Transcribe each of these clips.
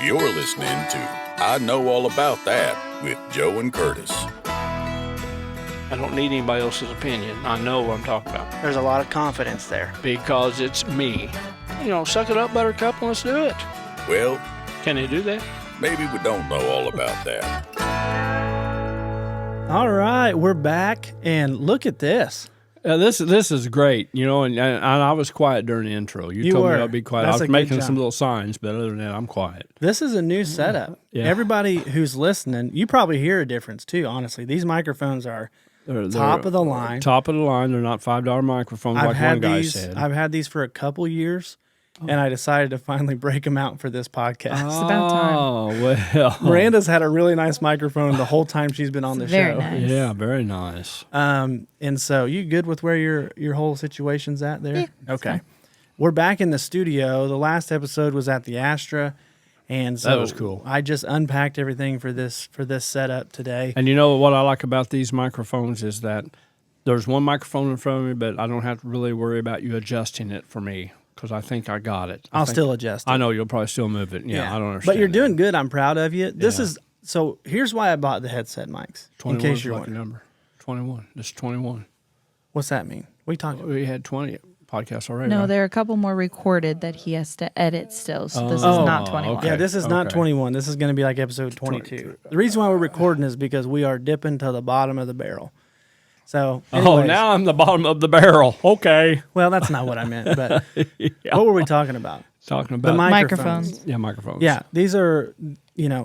You're listening to I Know All About That with Joe and Curtis. I don't need anybody else's opinion. I know what I'm talking about There's a lot of confidence there. because it's me. Suck it up, Buttercup, and let's do it. Well, Can they do that? maybe we don't know all about that. All right, we're back, and look at this. This is great, and I was quiet during the intro. You told were. me I'd be quiet. That's I a was good making job. some little signs, but other than that, I'm quiet. This is a new setup. Yeah. Everybody who's listening, you probably hear a difference too, honestly. These microphones are They're top of the line. Top of the line. They're not $5 microphones like one guy said. I've had these for a couple years, and I decided to finally break them out for this podcast. It's about time. Oh, well. Miranda's had a really nice microphone the whole time she's been on the Very show. nice. Yeah, very nice. And so you good with where your whole situation's at there? Yeah, it's Okay. fine. We're back in the studio. The last episode was at the Astra, and so That was cool. I just unpacked everything for this setup today. And you know what I like about these microphones is that there's one microphone in front of me, but I don't have to really worry about you adjusting it for me because I think I got it. I'll still adjust it. I know you'll probably still move it. Yeah, I don't understand. But you're that. doing good. I'm proud of you. This Yeah. is so. Here's why I bought the headset mics. In 21 case is you're lucky wondering, number. 21. This is 21. what's that mean? What are you talking about? We had 20 podcasts already. No, right? there are a couple more recorded that he has to edit still. So this is Oh, not 21. okay. Yeah, this is not okay. 21. This is going to be like episode 22. The reason why we're recording is because we are dipping to the bottom of the barrel. So, Oh, anyways, now I'm the bottom of the barrel. Okay. well, that's not what I meant. But what were we talking about? Talking The about Microphones. Yeah, microphones. Yeah, these are.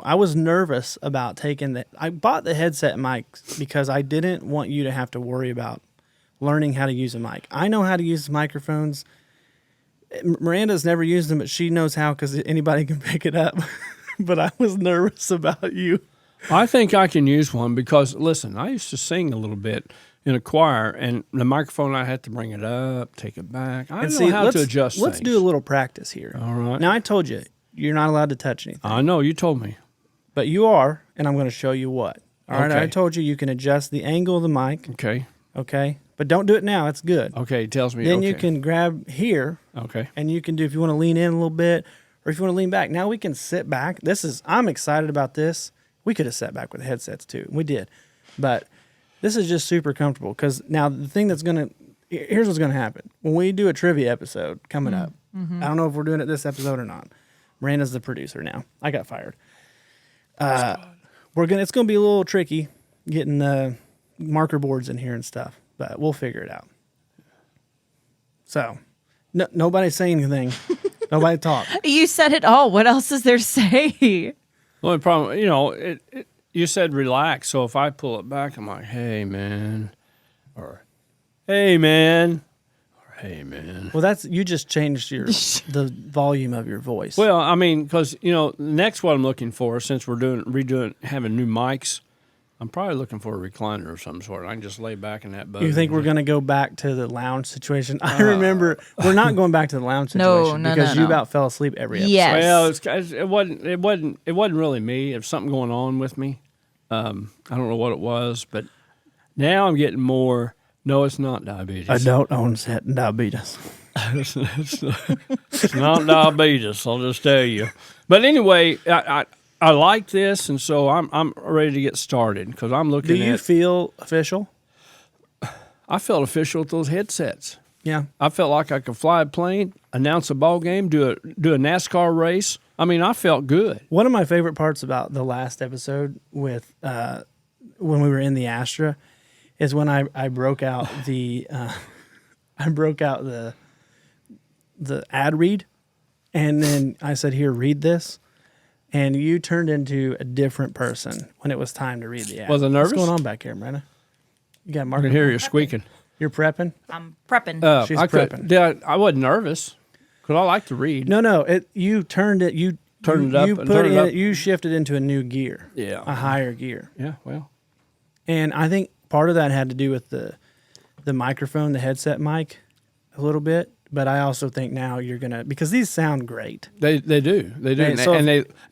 I was nervous about taking the. I bought the headset mics because I didn't want you to have to worry about learning how to use a mic. I know how to use microphones. Miranda's never used them, but she knows how because anybody can pick it up. But I was nervous about you. I think I can use one because, listen, I used to sing a little bit in a choir, and the microphone, I had to bring it up, take it back. I don't know how to adjust Let's things. do a little practice here. All right. Now, I told you, you're not allowed to touch anything. I know, you told me. But you are, and I'm going to show you what. All right, Okay. I told you can adjust the angle of the mic, Okay. okay? But don't do it now. It's good. Okay, it tells me. Then okay. you can grab here, Okay. and you can do, if you want to lean in a little bit, or if you want to lean back. Now we can sit back. I'm excited about this. We could have sat back with headsets too. We did. But this is just super comfortable because now the thing here's what's going to happen. When we do a trivia episode coming up, I don't know if we're doing it this episode or not. Miranda's the producer now. I got fired. It's going to be a little tricky getting the marker boards in here and stuff, but we'll figure it out. So, nobody say anything. Nobody talk. You said it all. What else is there to say? The only problem, you said relax. So if I pull it back, I'm like, hey, man. Or, hey, man. Or, hey, man. Well, you just changed the volume of your voice. Well, I mean, because, next what I'm looking for, since we're having new mics, I'm probably looking for a recliner of some sort. I can just lay back in that boat. You think we're going to go back to the lounge situation? I remember we're not going back to the lounge No, situation no, because no, you no. about fell asleep every episode. Yes. Well, it wasn't really me. It was something going on with me. I don't know what it was, but now I'm getting more. No, it's not diabetes. I don't own diabetes. It's not diabetes. I'll just tell you. But anyway, I like this, and so I'm ready to get started because I'm looking. Do you feel official? I felt official with those headsets. Yeah. I felt like I could fly a plane, announce a ball game, do a NASCAR race. I mean, I felt good. One of my favorite parts about the last episode with when we were in the Astra is when I broke out the the ad read, and then I said, "Here, read this." And you turned into a different person when it was time to read the ad. Was I nervous? What's going on back here, Miranda? You got I Mark. can hear you squeaking. You're prepping? I'm prepping. She's I prepping. I wasn't nervous because I like to read. No. You turned it. You Turned it up You and put turned it it. up. You shifted into a new gear. Yeah. A higher gear. Yeah, well. And I think part of that had to do with the microphone, the headset mic, a little bit. But I also think now you're gonna, because these sound great. They do And so and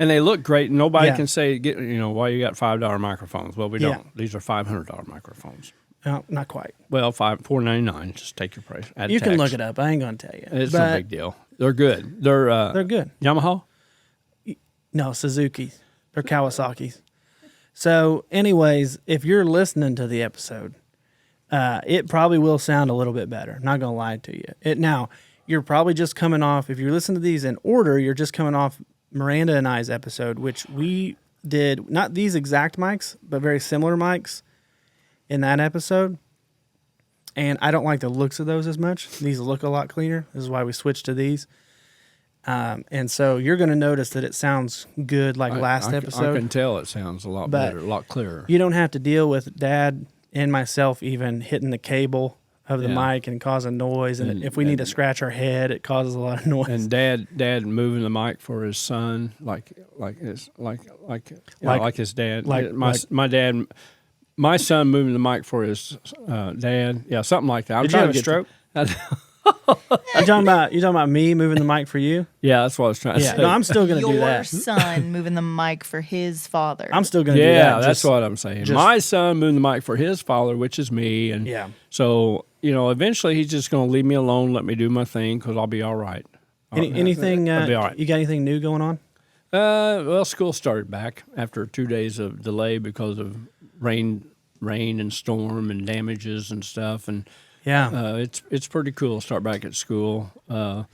they look great. Nobody Yeah. can say why you got $5 microphones. Well, we Yeah. don't. These are $500 microphones. No, not quite. Well, $4.99. Just take your price. Add You can tax. look it up. I ain't gonna tell you. It's no But big deal. They're good. They're They're good. Yamaha. No, Suzuki or Kawasaki's. So, anyways, if you're listening to the episode, it probably will sound a little bit better. Not gonna lie to you. Now, you're probably just coming off. If you listen to these in order, you're just coming off Miranda and I's episode, which we did not these exact mics, but very similar mics in that episode. And I don't like the looks of those as much. These look a lot cleaner. This is why we switched to these. And so you're going to notice that it sounds good like last episode. I can tell it sounds a lot better, a lot clearer. You don't have to deal with Dad and myself even hitting the cable of the mic and causing noise. And if we need to scratch our head, it causes a lot of noise. And Dad moving the mic for his son, like his dad. My son moving the mic for his dad. Yeah, something like that. Did you have a stroke? You talking about me moving the mic for you? Yeah, that's what I was trying to say. No, I'm still going to do that. Your son moving the mic for his father. I'm still going to do that. Yeah, that's what I'm saying. My son moving the mic for his father, which is me. And so, eventually he's just going to leave me alone, let me do my thing, because I'll be all right. Anything, I'll be all right. You got anything new going on? Well, school started back after 2 days of delay because of rain and storm and damages and stuff. And it's pretty cool to start back at school. The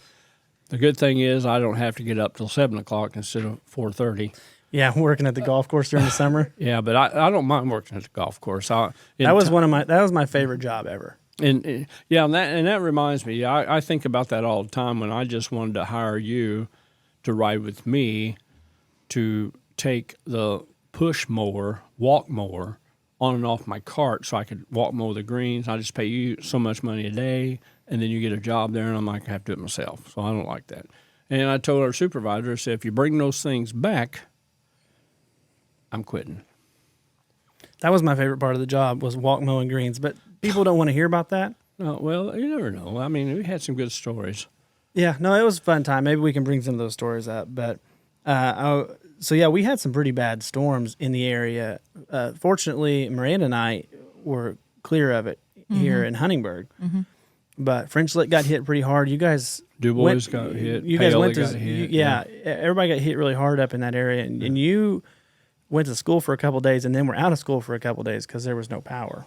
good thing is I don't have to get up till 7 o'clock instead of 4:30. Yeah, working at the golf course during the summer. Yeah, but I don't mind working at the golf course. That was my favorite job ever. And that reminds me. I think about that all the time when I just wanted to hire you to ride with me to take the push mower, walk mower, on and off my cart so I could walk mow the greens. I just pay you so much money a day, and then you get a job there, and I'm like, I have to do it myself. So I don't like that. And I told our supervisor, I said, if you bring those things back, I'm quitting. That was my favorite part of the job, was walk mowing greens. But people don't want to hear about that. No, well, you never know. I mean, we had some good stories. Yeah, no, it was a fun time. Maybe we can bring some of those stories up. But we had some pretty bad storms in the area. Fortunately, Miranda and I were clear of it here in Huntingburg. Mm-hmm. But French Lick got hit pretty hard. You guys... Du Bois got hit. You guys Paola went to... got hit. Everybody got hit really hard up in that area. And you went to school for a couple of days and then were out of school for a couple of days because there was no power.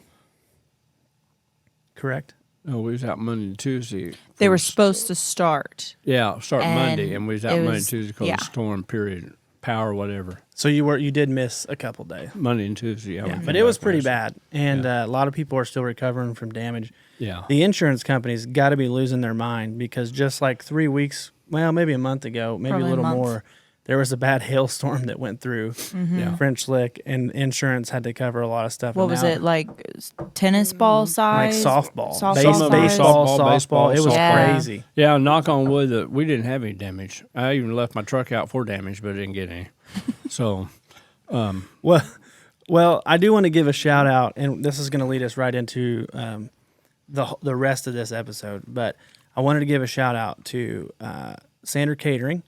Correct? No, we was out Monday and Tuesday. They were supposed to start. Yeah, start Monday, and we was out Monday and Tuesday because of yeah. storm period, power, whatever. So you did miss a couple days. Monday and Tuesday, yeah. But it was pretty bad, and a lot of people are still recovering from damage. Yeah. The insurance companies got to be losing their mind because just like 3 weeks, well, maybe a month ago, maybe Probably a little more, there was a bad hailstorm that went through French Lick, and insurance had to cover a lot of stuff. What was it, like tennis ball size? Like softball. Baseball. Baseball. It was crazy. Yeah, knock on wood that we didn't have any damage. I even left my truck out for damage, but I didn't get any. So, well, I do want to give a shout out, and this is going to lead us right into the rest of this episode, but I wanted to give a shout out to Sander Catering,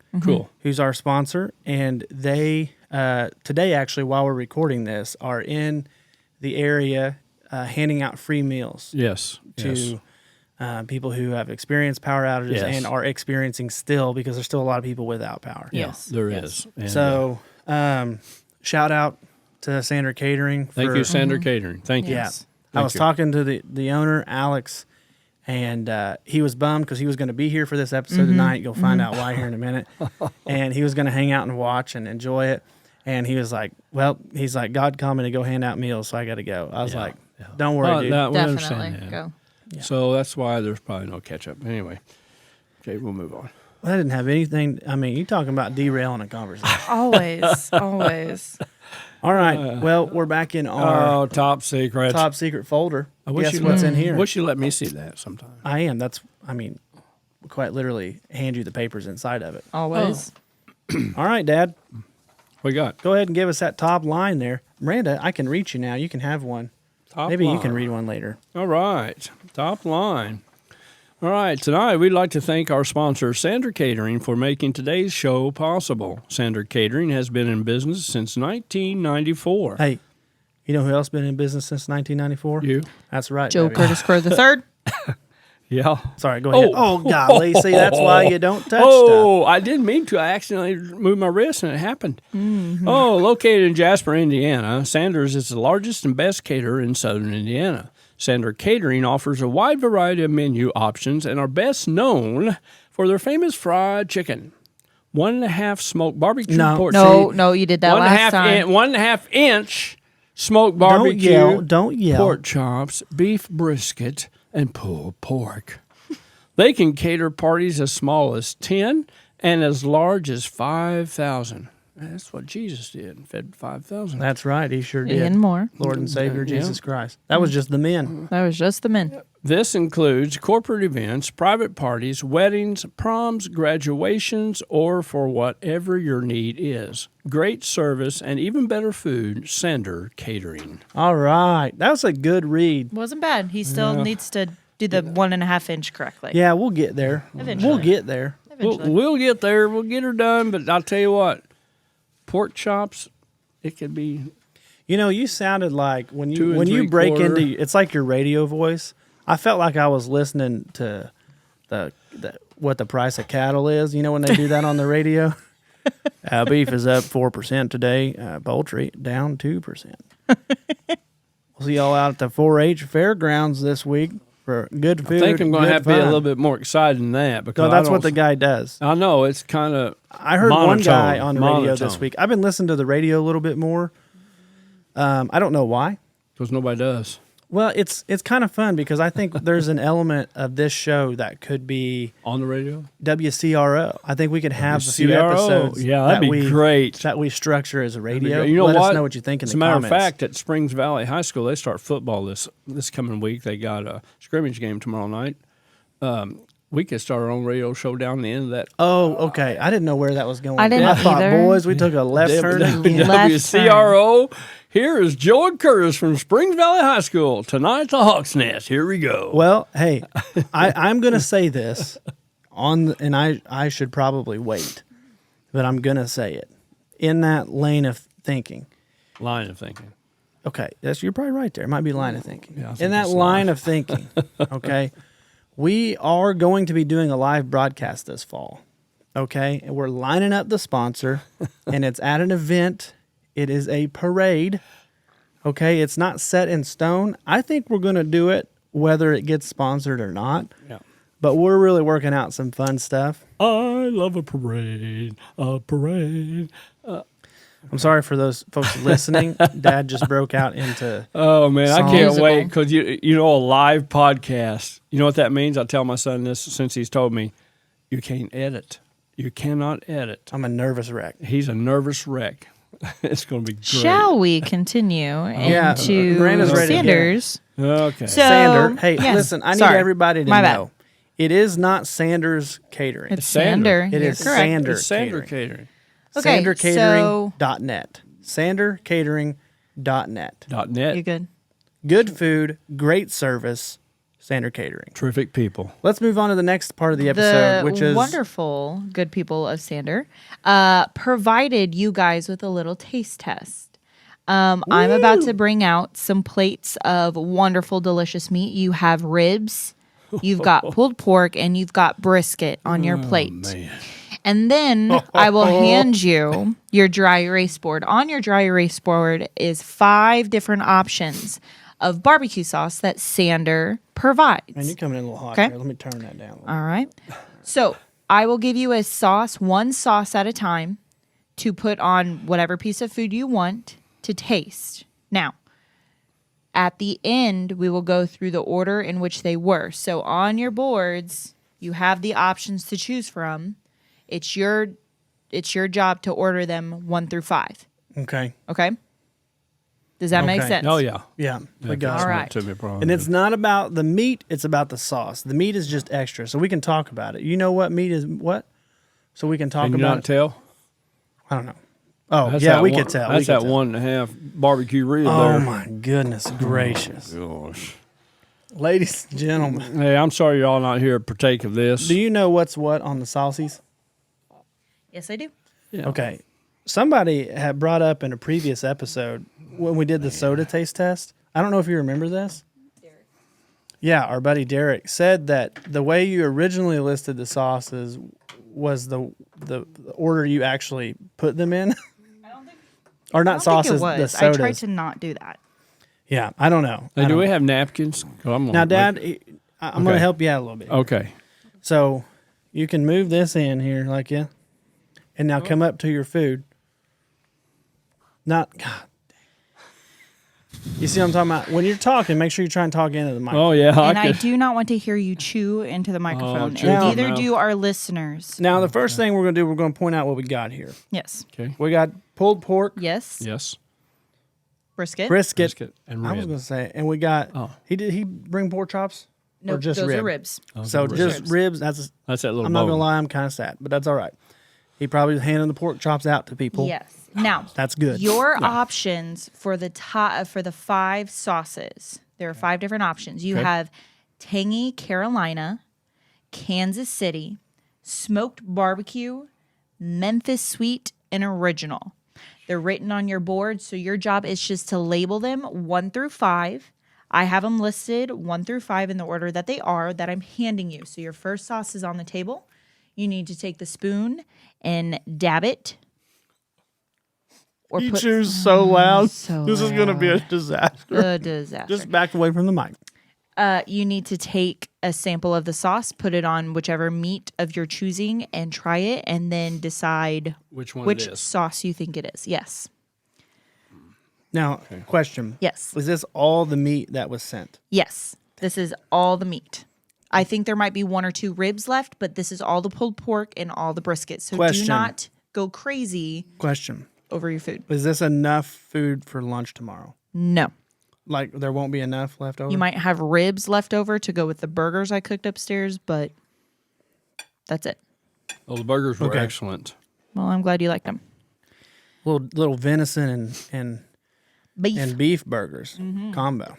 who's our sponsor, and they today actually, while we're recording this, are in the area handing out free meals. To people who have experienced power outages and are experiencing still, because there's still a lot of people without power. Yes, there is. And, so shout out to Sander Catering. Thank you, Sander Catering. Thank you. Yeah, I was talking to the owner, Alex. And he was bummed because he was going to be here for this episode tonight. You'll find out why here in a minute. And he was going to hang out and watch and enjoy it. And he was like, God called me to go hand out meals, so I got to go. I was like, don't worry, dude. Definitely go. Yeah. So that's why there's probably no catch-up. Anyway, okay, we'll move on. Well, I didn't have anything. I mean, you talking about derailing a conversation. Always. All right. Well, we're back in our top secret folder. Guess you what's in here? Wish you let me see that sometime. I am. Quite literally hand you the papers inside of it. Always. All right, Dad. What you got? Go ahead and give us that top line there. Miranda, I can reach you now. You can have one. Maybe you can read one later. All right. Top line. All right, tonight we'd like to thank our sponsor, Sander Catering, for making today's show possible. Sander Catering has been in business since 1994. Hey, you know who else been in business since 1994? You. That's right. Joe baby. Curtis Crow III. Yeah. Sorry, go ahead. Oh, golly. See, that's why you don't touch stuff. I didn't mean to. I accidentally moved my wrist and it happened. Oh, located in Jasper, Indiana, Sander's is the largest and best caterer in southern Indiana. Sander Catering offers a wide variety of menu options and are best known for their famous fried chicken. 1.5 smoked barbecue pork. No, you did that last time. 1.5 inch smoked barbecue. Don't yell. Pork chops, beef brisket, and pulled pork. They can cater parties as small as 10 and as large as 5,000. That's what Jesus did, fed 5,000. That's right. He sure did. And more. Lord and Savior Jesus Christ. That was just the men. That was just the men. This includes corporate events, private parties, weddings, proms, graduations, or for whatever your need is. Great service and even better food, Sander Catering. All right. That was a good read. Wasn't bad. He still needs to do the 1.5 inch correctly. Yeah, we'll get there. Eventually. We'll get there. Eventually. We'll get there. We'll get her done. But I'll tell you what, pork chops, it could be. You know, you sounded like when 2 you break 3/4. into, it's like your radio voice. I felt like I was listening to the what the price of cattle is. You know, when they do that on the radio. Beef is up 4% today. Poultry down 2%. We'll see y'all out at the 4-H fairgrounds this week for good food. I think I'm going to good have to be a fun. little bit more excited than that because No, that's what the guy does. I know it's kind of. I heard one guy on the radio this monotone. week. I've been listening to the radio a little bit more. I don't know why. Because nobody does. Well, it's kind of fun because I think there's an element of this show that could be On the radio? WCRO. I think we could have a few WCRO? episodes. Yeah, that'd be great. That we structure as a radio. You know Let what? us know what you think in As the a matter comments. of fact, at Springs Valley High School, they start football this coming week. They got a scrimmage game tomorrow night. We could start our own radio show down the end of that. Oh, okay. I didn't know where that was going. I didn't thought, either. boys, we took a left turn. again. Left WCRO. Here is Joe and Curtis from Springs Valley High School. Tonight, the Hawk's Nest. Here we go. Well, hey, I'm going to say this and I should probably wait, but I'm going to say it in that lane of thinking. Line of thinking. Okay, you're probably right there. It might be line of thinking. Yeah, I think in that it's line of thinking, okay, we are going to be doing a live broadcast this fall. Okay, and we're lining up the sponsor, and it's at an event. It is a parade. Okay, it's not set in stone. I think we're going to do it whether it gets sponsored or not. Yeah. But we're really working out some fun stuff. I love a parade, a parade. I'm sorry for those folks listening. Dad just broke out into. Oh, man, I can't Musical. wait because, you know, a live podcast. You know what that means? I tell my son this since he's told me, you can't edit. You cannot edit. I'm a nervous wreck. He's a nervous wreck. It's going to be great. Shall we continue Yeah, into Miranda's ready to hear. Sanders? Okay. So, Sander, hey, yes. listen, I need Sorry. everybody to My bad. know. It is not Sander's Catering. It's Sander. Sander. It You're is correct. Sander It's Sander Catering. Catering. Okay, SanderCatering.net. SanderCatering.net. .net. You good? Good food, great service, Sander Catering. Terrific people. Let's move on to the next part of the episode, The which is wonderful good people of Sander provided you guys with a little taste test. I'm about to bring out some plates of wonderful, delicious meat. You have ribs, you've got pulled pork, and you've got brisket on your plate. Man. And then I will hand you your dry erase board. On your dry erase board is 5 different options of barbecue sauce that Sander provides. Man, you're coming in a little hot Okay. here. Let me turn that down. All right. So I will give you a sauce, one sauce at a time, to put on whatever piece of food you want to taste. Now, at the end, we will go through the order in which they were. So on your boards, you have the options to choose from. It's your job to order them 1 through 5. Okay. Okay? Does that make Okay. sense? Oh, yeah. Yeah, we got All it. right. To me, probably. And it's not about the meat, it's about the sauce. The meat is just extra, so we can talk about it. You know what meat is what? So we can talk Can you about not tell? I don't know. Oh, That's yeah, that we one- could tell. That's we could that tell. 1.5 barbecue rib Oh, there. my goodness gracious. Gosh. Ladies and gentlemen, Hey, I'm sorry y'all not here to partake of this. do you know what's what on the saucies? Yes, I do. Yeah. Okay. Somebody had brought up in a previous episode when we did the soda taste test. I don't know if you remember this. Yeah, our buddy Derek said that the way you originally listed the sauces was the order you actually put them in. Or not I don't sauces, think it the was. I sodas. tried to not do that. Yeah, I don't know. Hey, do we have napkins? Oh, Now, Dad, I'm going to Okay. help you out a little bit. Okay. So you can move this in here, like and now come up to your food. Not God. You see what I'm talking about? When you're talking, make sure you try and talk into the mic. Oh, yeah. And I could- do not want to hear you chew into the microphone. chew and in neither the do our listeners. Now, the first thing we're going to do, we're going to point out what we got here. Yes. Okay. We got pulled pork, Yes. Yes. Brisket. brisket. Brisket and I was rib. going to say, and we got. Oh. He bring pork chops? No, or just those rib? are ribs. So the just ribs. ribs. That's that little I'm not going to bone. lie, I'm kind of sad, but that's all right. He probably was handing the pork chops out to people. Yes. Now, That's good. your options for the top for the 5 sauces. There are 5 different options. You Okay. have tangy Carolina, Kansas City, smoked barbecue, Memphis sweet, and original. They're written on your board, so your job is just to label them 1 through 5. I have them listed 1 through 5 in the order that they are that I'm handing you. So your first sauce is on the table. You need to take the spoon and dab it. Or You put choose so loud. so This is going to be a disaster. a disaster. Just back away from the mic. You need to take a sample of the sauce, put it on whichever meat of your choosing, and try it, and then decide Which one which it is. sauce you think it is. Yes. Now, question. Yes. Was this all the meat that was sent? Yes. This is all the meat. I think there might be 1 or 2 ribs left, but this is all the pulled pork and all the brisket. So Question. do not go crazy Question. over your food. Is this enough food for lunch tomorrow? No. Like, there won't be enough left over? You might have ribs left over to go with the burgers I cooked upstairs, but that's it. Well, the burgers were Okay. excellent. Well, I'm glad you liked them. Little venison Beef. and beef burgers combo.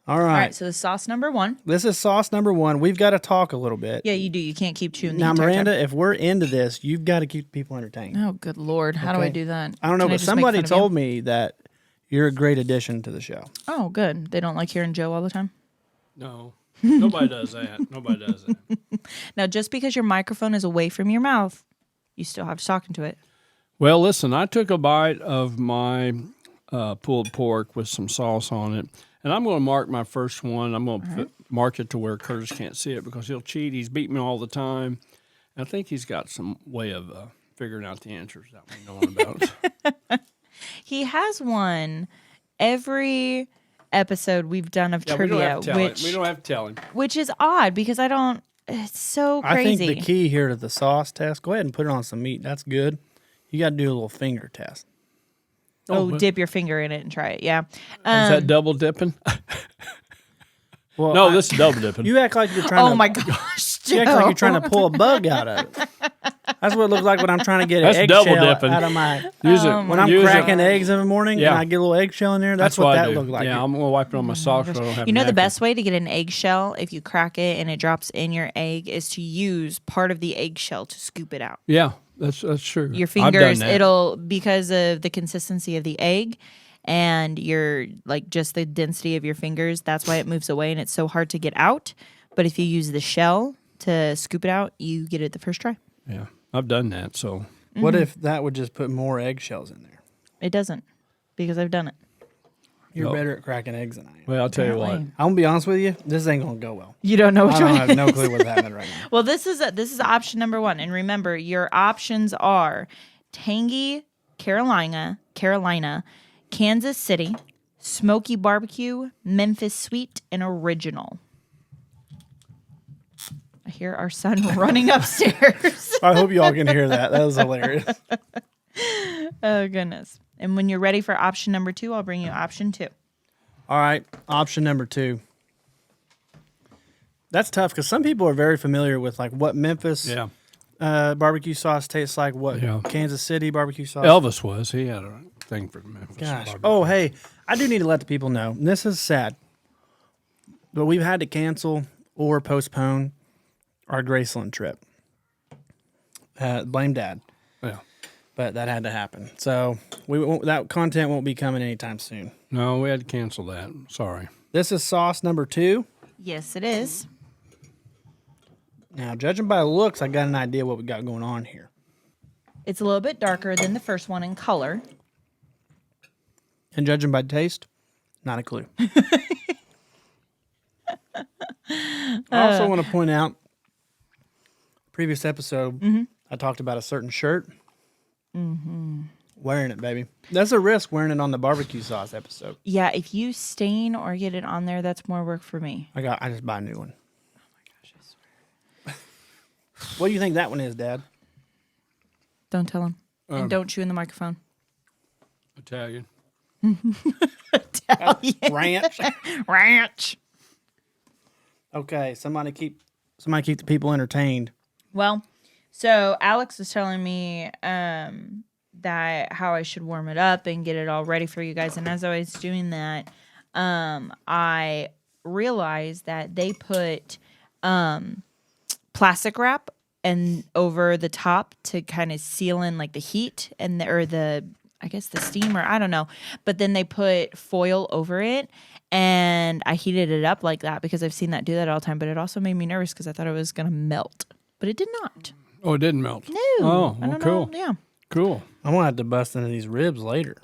All right. All right, so the sauce number 1. This is sauce number 1. We've got to talk a little bit. Yeah, you do. You can't keep chewing the Now, entire Miranda, time. if we're into this, you've got to keep people entertained. Oh, good Lord. How do I Okay. do that? I don't know, Can but just make somebody fun of told you? me that you're a great addition to the show. Oh, good. They don't like hearing Joe all the time? No. Nobody does that. Nobody does that. Now, just because your microphone is away from your mouth, you still have to talk into it. Well, listen, I took a bite of my pulled pork with some sauce on it, and I'm going to mark my first one. I'm going to mark it to where Curtis can't see it because he'll cheat. He's beat me all the time. And I think he's got some way of figuring out the answers that we know about. He has one every episode we've done of Yeah, we don't trivia, have to tell which him. We don't have to tell him. which is odd because I don't. It's so I crazy. think the key here to the sauce test, go ahead and put it on some meat. That's good. You got to do a little finger test. Oh, dip your finger in it and try it. Yeah. Is that double dipping? Well, No, this is double dipping. You act like you're trying to. Oh my gosh, Joe. You act like you're trying to pull a bug out of it. That's what it looks like when I'm trying to get That's an double eggshell dipping. out of my. Use it. When I'm Use it. cracking eggs in the morning Yeah. and I get a little eggshell in there, that's what I that do. looked like. Yeah, I'm going to wipe it on my socks so I don't have You know the napkin. best way to get an eggshell if you crack it and it drops in your egg is to use part of the eggshell to scoop it out. Yeah, that's true. Your I've done fingers, that. it'll because of the consistency of the egg and your like just the density of your fingers, that's why it moves away and it's so hard to get out. But if you use the shell to scoop it out, you get it the first try. Yeah, I've done that. So What if that would just put more eggshells in there? It doesn't because I've done it. You're No. better at cracking eggs than I am. well, I'll tell you what. Apparently. I'm gonna be honest with you. This ain't gonna go well. You don't know which I don't one. have no clue what's happening right now. Well, this is option number 1, and remember your options are tangy Carolina, Kansas City, smoky barbecue, Memphis sweet, and original. I hear our son running upstairs. I hope y'all can hear that. That was hilarious. Oh goodness! And when you're ready for option number 2, I'll bring you option 2. All right, option number 2. That's tough because some people are very familiar with like what Memphis Yeah, barbecue sauce tastes like, what Yeah. Kansas City barbecue sauce. Elvis was. He had a thing for Memphis. Gosh. barbecue. Oh, hey, I do need to let the people know. And this is sad, but we've had to cancel or postpone our Graceland trip. Blame Dad, Yeah. but that had to happen. So that content won't be coming anytime soon. No, we had to cancel that. Sorry. This is sauce number 2. Yes, it is. Now, judging by the looks, I got an idea what we got going on here. It's a little bit darker than the first one in color. And judging by taste, not a clue. I also want to point out, previous episode, I talked about a certain shirt. Wearing it, baby. That's a risk wearing it on the barbecue sauce episode. Yeah, if you stain or get it on there, that's more work for me. I just buy a new one. Oh my gosh, I swear. What do you think that one is, Dad? Don't tell him. And don't chew in the microphone. Italian. Ranch. Ranch. Okay, somebody keep the people entertained. Well, so Alex was telling me that how I should warm it up and get it all ready for you guys. And as I was doing that, I realized that they put plastic wrap and over the top to kind of seal in like the heat and I guess the steam, or I don't know. But then they put foil over it, and I heated it up like that because I've seen that do that all the time. But it also made me nervous because I thought it was going to melt, but it did not. Oh, it didn't melt. No. Oh, I don't cool. know. Yeah. Cool. I'm going to have to bust into these ribs later.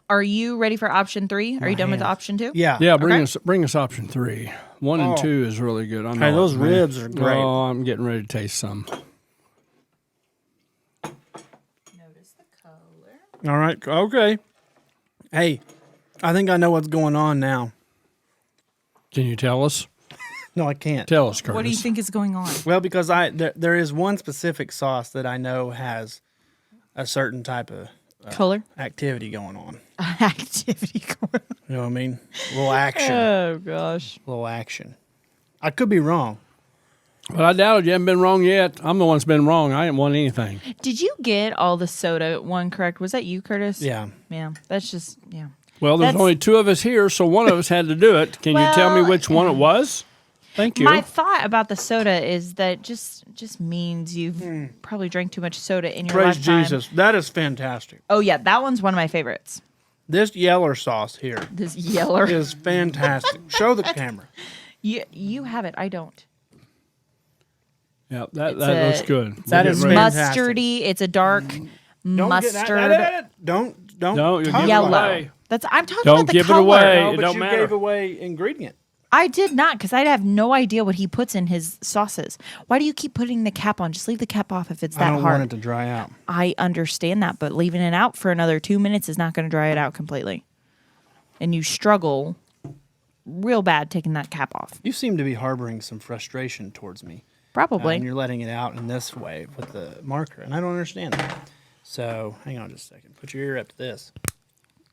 Are you ready for option 3? Are you done with option 2? Yeah. Yeah, Okay. bring us option 3. 1 and 2 is really good. I know Hey, those it, man. ribs are great. Oh, I'm getting ready to taste some. Notice the color. All right. Okay. Hey, I think I know what's going on now. Can you tell us? No, I can't. Tell us, Curtis. What do you think is going on? Well, because there is one specific sauce that I know has a certain type of Color? activity going on. Activity going on. You know what I mean? A little action. Oh, gosh. A little action. I could be wrong. But I doubt you haven't been wrong yet. I'm the one that's been wrong. I ain't won anything. Did you get all the soda one correct? Was that you, Curtis? Yeah. Yeah. That's just, yeah. Well, there's That's- only 2 of us here, so one of us had to do it. Can you tell me Well, which one it was? Thank you. My thought about the soda is that just means you've probably drank too much soda in your Praise lifetime. Jesus. That is fantastic. Oh, yeah. That one's one of my favorites. This yeller sauce here This yeller. is fantastic. Show the camera. You have it. I don't. Yeah, that It's a- looks good. That We're is getting ready. fantastic. Mustardy. It's a dark mustard. Don't No, you're talk giving Yellow. it away. I'm talking Don't about the give it color. away. No, It but don't you matter. gave away ingredient. I did not, because I have no idea what he puts in his sauces. Why do you keep putting the cap on? Just leave the cap off if it's I that don't hard. want it to dry out. I understand that, but leaving it out for another 2 minutes is not going to dry it out completely. And you struggle real bad taking that cap off. You seem to be harboring some frustration towards me. Probably. And you're letting it out in this way with the marker, and I don't understand that. So, hang on just a second. Put your ear up to this.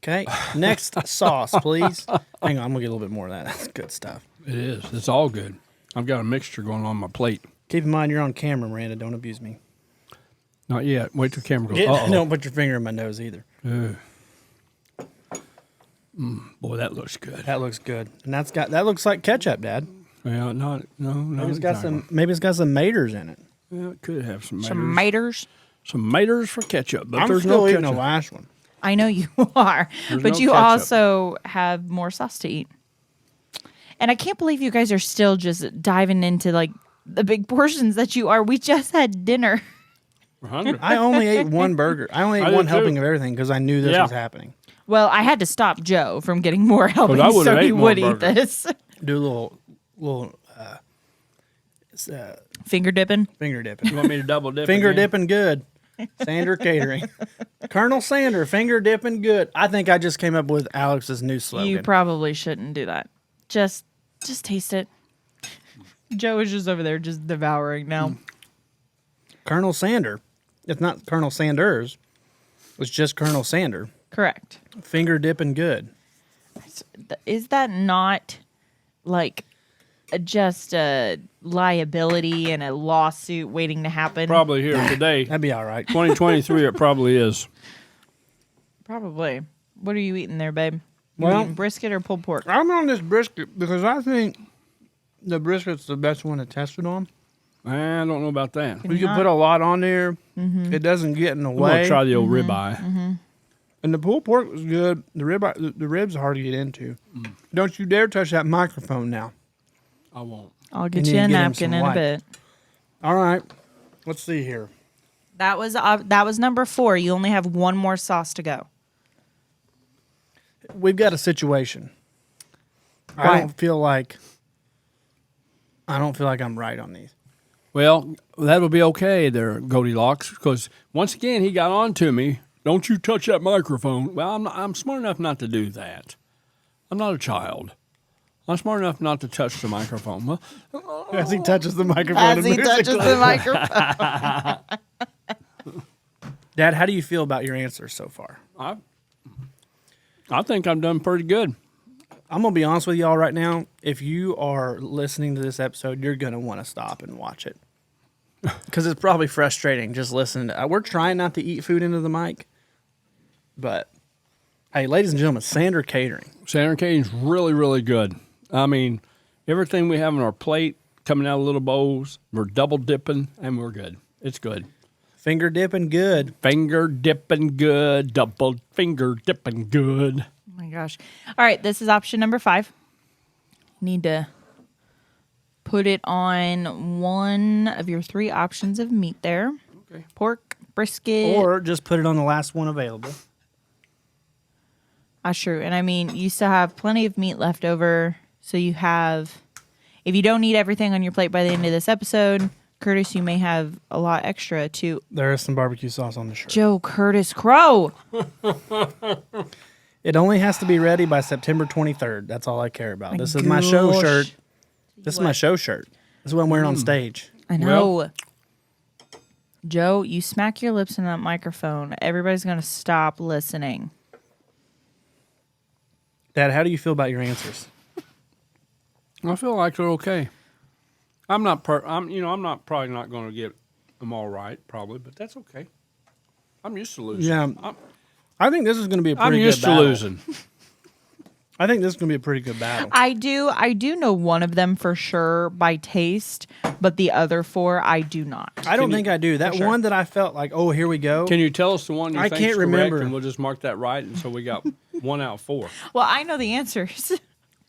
Okay, next sauce, please. Hang on, I'm going to get a little bit more of that. That's good stuff. It is. It's all good. I've got a mixture going on my plate. Keep in mind, you're on camera, Miranda. Don't abuse me. Not yet. Wait till the camera goes. Uh-oh. Don't put your finger in my nose either. Boy, that looks good. That looks good. And that looks like ketchup, Dad. Yeah, no. Maybe it's got some maters in it. Yeah, it could have some Some maters. maters. Some maters for ketchup, but I'm there's still no eating ketchup. the last one. I know you are, There's but no you ketchup. also have more sauce to eat. And I can't believe you guys are still just diving into like the big portions that you are. We just had dinner. We're hungry. I only ate one burger. I only I ate did one too. helping of everything because I knew this Yeah. was happening. Well, I had to stop Joe from getting more helpings I would've so ate he more would eat burgers. this. Do a little Finger dipping. finger dipping. You want me to double dip? Finger again? dipping good. Sander Catering. Colonel Sander, finger dipping good. I think I just came up with Alex's new slogan. You probably shouldn't do that. Just taste it. Joe is just over there just devouring now. Colonel Sander. It's not Colonel Sanders. It's just Colonel Sander. Correct. Finger dipping good. Is that not like just a liability and a lawsuit waiting to happen? Probably here today. That'd be all right. 2023, it probably is. Probably. What are you eating there, babe? You Well- eating brisket or pulled pork? I'm on this brisket because I think the brisket's the best one to test it on. I don't know about that. You can put a lot on there. It doesn't get in the I'm going way. to try the old ribeye. And the pulled pork was good. The ribs are hard to get into. Don't you dare touch that microphone now. I won't. I'll get You you need a to get him napkin some in a light. bit. All right. Let's see here. That was number 4. You only have one more sauce to go. We've got a situation. I Why? don't feel like I'm right on these. Well, that'll be okay there, Goldilocks, because once again he got on to me. Don't you touch that microphone. Well, I'm smart enough not to do that. I'm not a child. I'm smart enough not to touch the microphone. Well, As he touches the microphone. As he touches the microphone. Dad, how do you feel about your answers so far? I think I've done pretty good. I'm going to be honest with y'all right now. If you are listening to this episode, you're going to want to stop and watch it. Because it's probably frustrating just listening. We're trying not to eat food into the mic. But, hey, ladies and gentlemen, Sander Catering. Sander Catering's really, really good. I mean, everything we have on our plate coming out of little bowls, we're double dipping, and we're good. It's good. Finger dipping good. Finger dipping good, double finger dipping good. Oh my gosh. All right, this is option number 5. Need to put it on one of your 3 options of meat there. Okay. Pork, brisket. Or just put it on the last one available. That's true. And I mean, you still have plenty of meat left over. So you have, if you don't eat everything on your plate by the end of this episode, Curtis, you may have a lot extra too. There is some barbecue sauce on the shirt. Joe Curtis Crow. It only has to be ready by September 23rd. That's all I care about. This is my show gosh. shirt. This is my show shirt. This is what I'm wearing on stage. I know. Joe, you smack your lips in that microphone. Everybody's going to stop listening. Dad, how do you feel about your answers? I feel like they're okay. I'm not probably not going to get them all right, probably, but that's okay. I'm used to losing. Yeah. I think this is going to be a I'm pretty used good to battle. losing. I think this is going to be a pretty good battle. I do know one of them for sure by taste, but the other 4 I do not. I don't think I do. That sure. one that I felt like, oh, here we go. Can you tell us the one you I think's can't correct, remember. and we'll just mark that right, and so we got 1 out of 4. Well, I know the answers.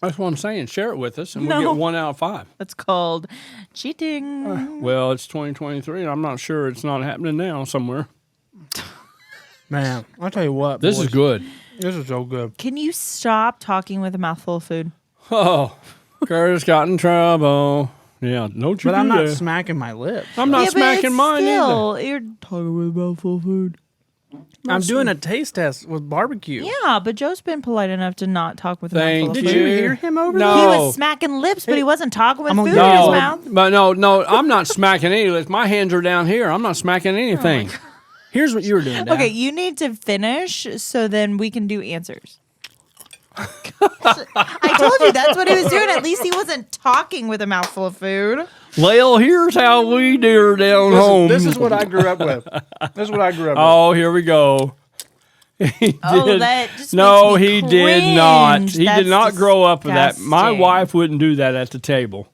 That's what I'm saying. Share it with us, and No. we'll get 1 out of 5. That's called cheating. Well, it's 2023, and I'm not sure it's not happening now somewhere. Man, I'll tell you what. This boys, is good. This is so good. Can you stop talking with a mouthful of food? Oh, Curtis got in trouble. Yeah, don't you But do I'm not that. smacking my lips. I'm not Yeah, but smacking it's mine either. still, you're talking with a mouthful of food. I'm doing a taste test with barbecue. Yeah, but Joe's been polite enough to not talk with a Thank mouthful Did of you food. hear him over No. there? He was smacking lips, but he wasn't talking with I'm food gonna in his go. mouth. But no, I'm not smacking any lips. My hands are down here. I'm not smacking anything. Here's what you were doing, Dad. Okay, you need to finish so then we can do answers. I told you that's what he was doing. At least he wasn't talking with a mouthful of food. Well, here's how we do her down home. This is what I grew up with. This is what I grew up Oh, here we go. He Oh, did- that just no, makes me he did not. cringe. He That's did not grow up with that. My disgusting. wife wouldn't do that at the table.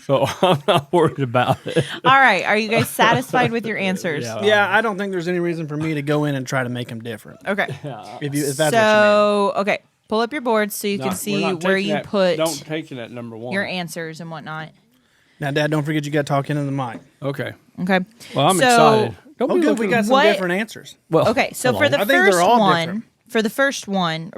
So I'm not worried about it. All right, are you guys satisfied with your answers? Yeah. with. Yeah, I don't think there's any reason for me to go in and try to make them different. Okay. If that's So, okay, pull up your board so you can We're see not where taking you that- put Don't take it at number 1. your answers and whatnot. what you mean. Now, Dad, don't forget you got to talk into the mic. Okay. Okay. Well, I'm So- excited. Don't Oh, be good. looking- We got some What- different answers. Well, Okay, so hold for on. the I think they're first all one, different.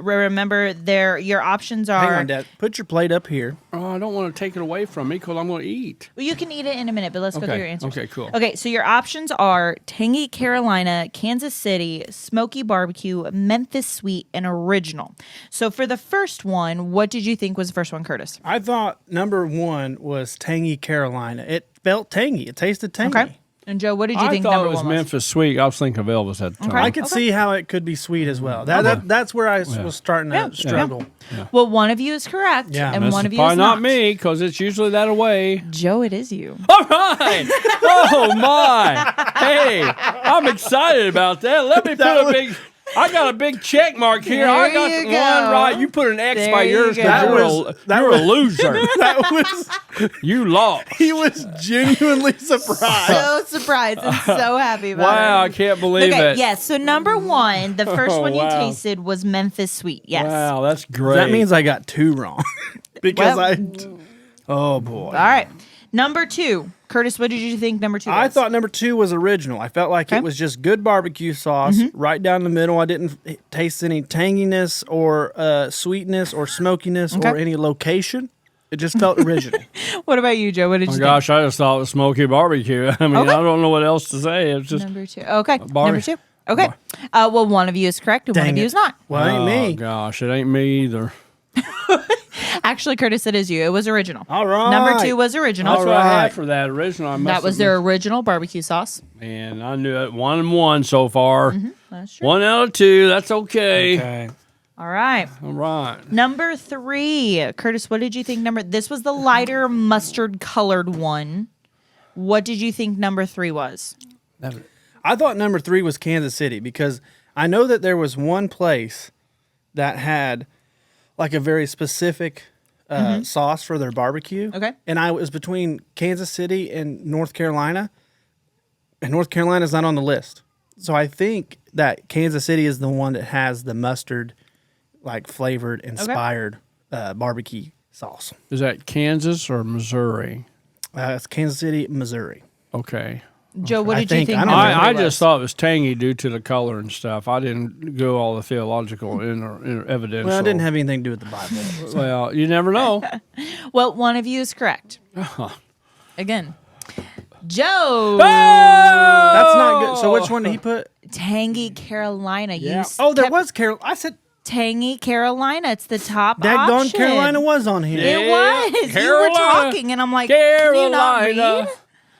remember your options are. Hang on, Dad. Put your plate up here. Oh, I don't want to take it away from me because I'm going to eat. Well, you can eat it in a minute, but let's go through Okay, your answers. okay, cool. Okay, so your options are tangy Carolina, Kansas City, smoky barbecue, Memphis sweet, and original. So for the first one, what did you think was the first one, Curtis? I thought number 1 was tangy Carolina. It felt tangy. It tasted tangy. Okay. And Joe, what did you I think thought number it was one was? Memphis Sweet. I was thinking of Elvis at the time. Okay. I could see how it could be sweet as well. That's where I was starting to Yeah. struggle. Well, one of you is correct, Yeah, and That's one of you probably is not me because it's usually that away. Joe, it is you. All right. Oh, my. Hey, I'm excited about that. Let me put a big... I got a big check mark here. I got There you one go. right. You put an X There by you yours go. because you're a loser. That was You lost. he was genuinely surprised. So surprised and so happy about Wow, I it. can't believe Okay, it. yes. So number one, the first Oh, one you wow. tasted was Memphis Sweet. Yes. Wow, that's great. That means I got 2 wrong because Well- Oh boy. All right. Number two, Curtis. What did you think number two was? I thought number 2 was original. I felt like Okay. it was just good barbecue sauce right down the middle. I didn't taste any tanginess or sweetness or smokiness or Okay. any location. It just felt original. What about you, Joe? What did Oh you gosh, I just thought it was smoky barbecue. I mean, Okay. I don't know what else to say. It's think? just Number two. Okay. bar- Number two. Okay. Well, one of you is correct and one Dang of you it. is not. Well, it ain't oh me. gosh, it ain't me either. Actually, Curtis, it is you. It was original. All right. Number two was original. That's what I right. had for that original. I must That was have their original barbecue sauce. And I knew it. 1 and 1 so far. That's true. 1 out of 2. That's okay. Okay. All right. All right. Number three, Curtis. What did you think? This was the lighter mustard colored one. What did you think number 3 was? I thought number 3 was Kansas City because I know that there was one place that had like a very specific sauce for their barbecue. Okay. And I was between Kansas City and North Carolina, and North Carolina's not on the list. So I think that Kansas City is the one that has the mustard, like flavored, inspired barbecue sauce. Is that Kansas or Missouri? It's Kansas City, Missouri. Okay. Joe, what I did you think- think? I don't number know. I three just was? thought it was tangy due to the color and stuff. I didn't go all the theological in evidence. Well, it didn't have anything to do with the Bible. Well, you never know. Well, one of you is correct. Again, Joe. That's not good. So which one did he put? Tangy Carolina. You Oh, there kept was Carol. I said, Tangy Carolina. It's the top daggone option. Carolina was on here. It was. You were Carolina. talking, and I'm like, can you not Carolina. read?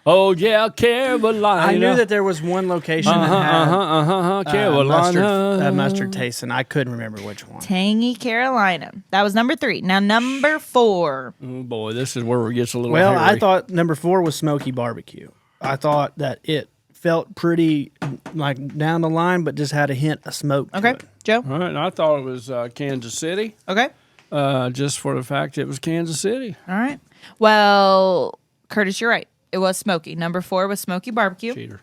Oh yeah, Carolina. I knew that there was one location that had Carolina. mustard taste, and I couldn't remember which one. Tangy Carolina. That was number 3. Now, number 4. Oh boy, this is where it gets a little. Well, hairy. I thought number 4 was smoky barbecue. I thought that it felt pretty like down the line, but just had a hint of smoke. to Okay, it. Joe. All right, and I thought it was Kansas City, Okay. just for the fact it was Kansas City. All right. Well, Curtis, you're right. It was smoky. Number 4 was smoky barbecue. Cheater.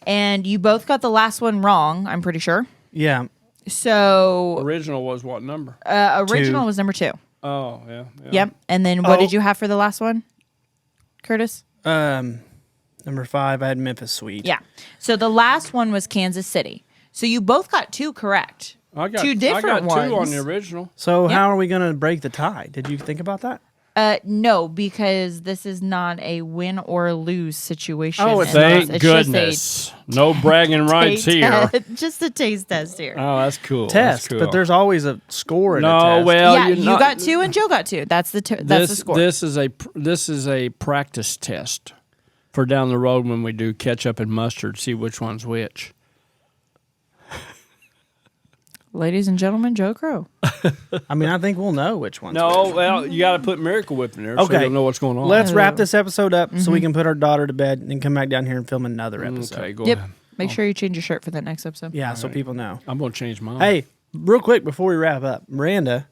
And you both got the last one wrong, I'm pretty sure. Yeah. So, Original was what number? original 2. was number 2. Oh yeah. Yep. And then what Oh. did you have for the last one, Curtis? Number 5, I had Memphis Sweet. Yeah. So the last one was Kansas City. So you both got 2 correct. I got 2 different I got 2 on ones. the original. So Yep. how are we going to break the tie? Did you think about that? No, because this is not a win or lose situation. Oh, it's in not. this. Thank It's just a goodness. No bragging rights taste here. test- just a taste test here. Oh, that's cool. Test, That's cool. but there's always a score in a no. test. Well, yeah, you're you not- got 2 and Joe got 2. That's the that's the score. This is a practice test for down the road when we do ketchup and mustard. See which one's which. Ladies and gentlemen, Joe Crow. I mean, I think we'll know which one's No, which. well, you got to put Miracle Whip in there so Okay. you'll know what's going on. Let's wrap this episode up so we can put our daughter to bed and come back down here and film another episode. Okay, go Yep. ahead. Make sure you change your shirt for that next episode. Yeah, so people know. I'm going to change mine. Hey, real quick before we wrap up, Miranda,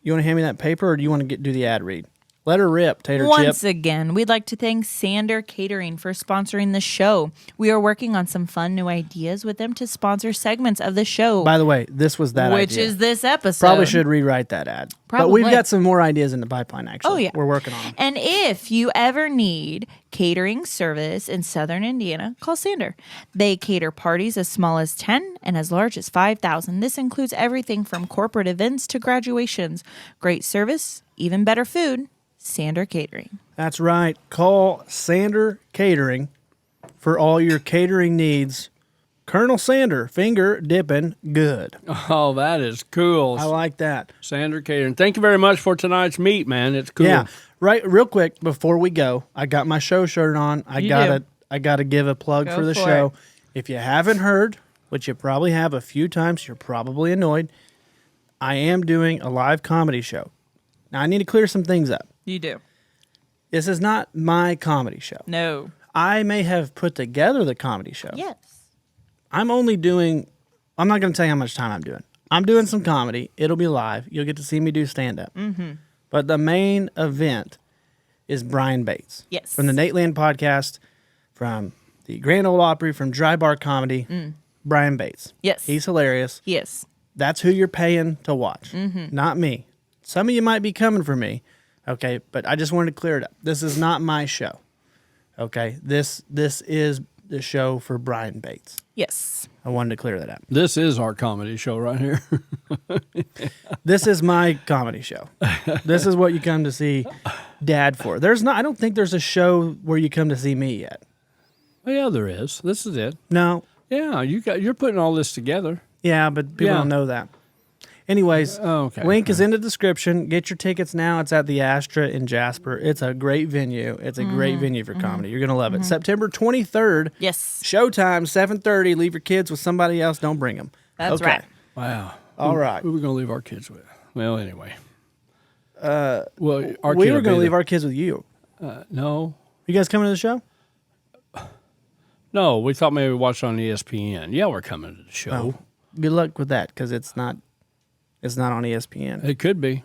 you want to hand me that paper or do you want to do the ad read? Let her rip, Tater Once Chip. again, we'd like to thank Sander Catering for sponsoring the show. We are working on some fun new ideas with them to sponsor segments of the show, By the way, this was that which idea. is this episode. Probably should rewrite that ad. But Probably. we've got some more ideas in the pipeline, actually. Oh, yeah. We're working on them. And if you ever need catering service in Southern Indiana, call Sander. They cater parties as small as 10 and as large as 5,000. This includes everything from corporate events to graduations. Great service, even better food. Sander Catering. That's right. Call Sander Catering for all your catering needs. Colonel Sander, finger dipping good. Oh, that is cool. I like that. Sander Catering. Thank you very much for tonight's meet, man. It's cool. Yeah. Right, real quick before we go, I got my show shirt on. I gotta give a plug Go for the for show. it. If you haven't heard, which you probably have a few times, you're probably annoyed. I am doing a live comedy show. Now I need to clear some things up. You do. This is not my comedy show. No. I may have put together the comedy show. Yes. I'm only doing I'm not going to tell you how much time I'm doing. I'm doing some comedy. It'll be live. You'll get to see me do stand-up. Mm-hmm. But the main event is Brian Bates. Yes. From the Nate Land podcast, from the Grand Ole Opry, from Dry Bar Comedy. Brian Bates. Yes. He's hilarious. Yes. That's who you're paying to watch, not me. Some of you might be coming for me, okay? But I just wanted to clear it up. This is not my show, okay? This is the show for Brian Bates. Yes. I wanted to clear that up. This is our comedy show right here. This is my comedy show. This is what you come to see Dad for. I don't think there's a show where you come to see me yet. Yeah, there is. This is it. No. Yeah, you're putting all this together. Yeah, but people don't know that. Anyways, Okay. link is in the description. Get your tickets now. It's at the Astra in Jasper. It's a great venue. It's a great venue for comedy. You're going to love it. September 23rd. Yes. Showtime, 7:30. Leave your kids with somebody else. Don't bring them. That's right. Wow. All right. Who are we going to leave our kids with? Well, anyway. Well, our We kid were will going to be leave our kids with you. No. You guys coming to the show? No, we thought maybe we watched on ESPN. Yeah, we're coming to the show. Good luck with that because it's not on ESPN. It could be.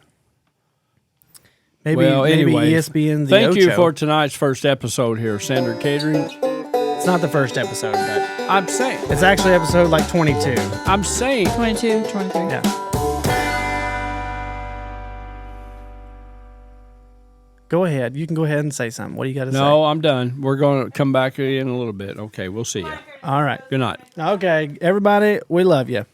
Maybe, well, maybe anyway, ESPN. The thank you Ocho. for tonight's first episode here, Sander Catering. It's not the first episode, but I'm saying. it's actually episode like 22. I'm saying. 22, 23. Yeah. Go ahead. You can go ahead and say something. What do you got to say? No, I'm done. We're going to come back in a little bit. Okay, we'll see you. All right. Good night. Okay. Everybody, we love you.